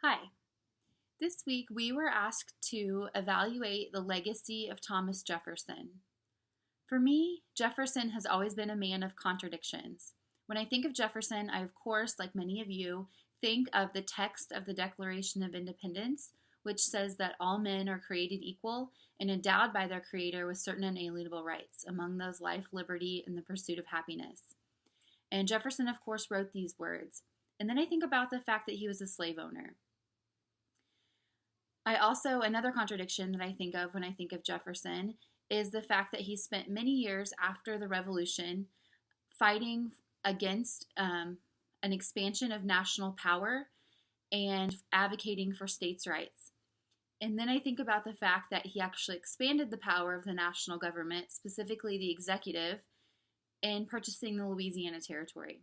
Hi. This week we were asked to evaluate the legacy of Thomas Jefferson. For me, Jefferson has always been a man of contradictions. When I think of Jefferson, I, of course, like many of you, think of the text of the Declaration of Independence, which says that all men are created equal and endowed by their Creator with certain inalienable rights, among those life, liberty, and the pursuit of happiness. And Jefferson, of course, wrote these words. And then I think about the fact that he was a slave owner. Another contradiction that I think of when I think of Jefferson is the fact that he spent many years after the Revolution fighting against an expansion of national power and advocating for states' rights. And then I think about the fact that he actually expanded the power of the national government, specifically the executive, in purchasing the Louisiana Territory.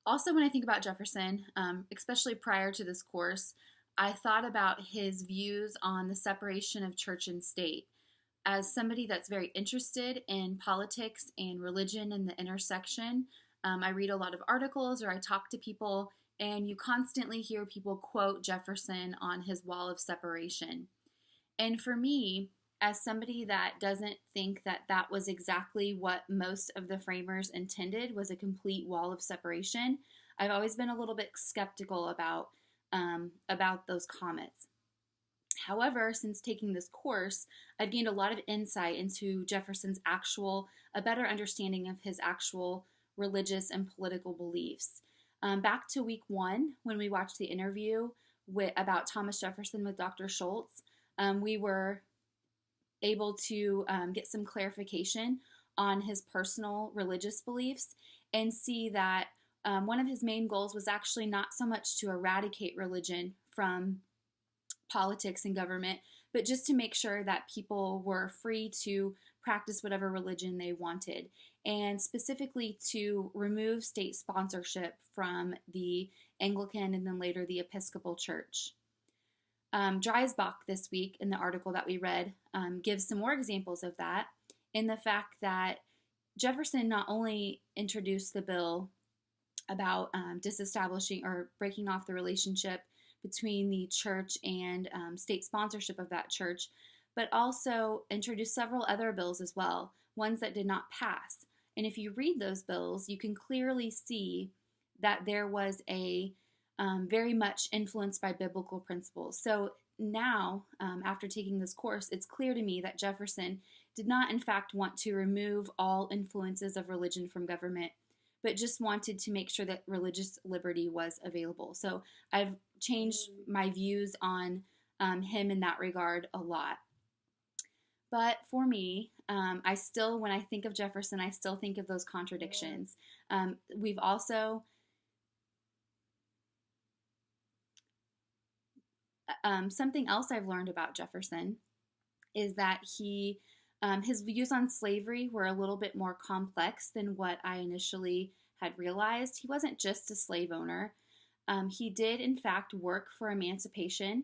Also, when I think about Jefferson, especially prior to this course, I thought about his views on the separation of church and state. As somebody that's very interested in politics and religion and the intersection, I read a lot of articles or I talk to people, and you constantly hear people quote Jefferson on his wall of separation. And for me, as somebody that doesn't think that that was exactly what most of the framers intended, was a complete wall of separation, I've always been a little bit skeptical about those comments. However, since taking this course, I've gained a lot of insight into Jefferson's a better understanding of his actual religious and political beliefs. Back to week 1, when we watched the interview about Thomas Jefferson with Dr. Schultz, we were able to get some clarification on his personal religious beliefs and see that one of his main goals was actually not so much to eradicate religion from politics and government, but just to make sure that people were free to practice whatever religion they wanted, and specifically to remove state sponsorship from the Anglican and then later the Episcopal Church. Dreisbach this week, in the article that we read, gives some more examples of that, in the fact that Jefferson not only introduced the bill about disestablishing or breaking off the relationship between the church and state sponsorship of that church, but also introduced several other bills as well, ones that did not pass. And if you read those bills, you can clearly see that there was a very much influenced by biblical principles. So now, after taking this course, it's clear to me that Jefferson did not, in fact, want to remove all influences of religion from government, but just wanted to make sure that religious liberty was available. So I've changed my views on him in that regard a lot. But for me, when I think of Jefferson, I still think of those contradictions. We've also something else I've learned about Jefferson is that his views on slavery were a little bit more complex than what I initially had realized. He wasn't just a slave owner. He did, in fact, work for emancipation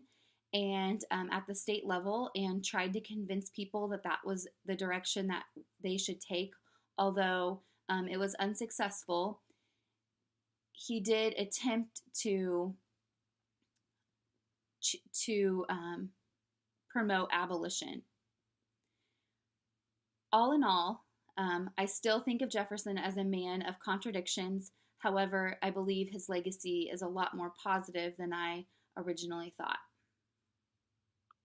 and at the state level, and tried to convince people that that was the direction that they should take, although it was unsuccessful. He did attempt to promote abolition. All in all, I still think of Jefferson as a man of contradictions. However, I believe his legacy is a lot more positive than I originally thought.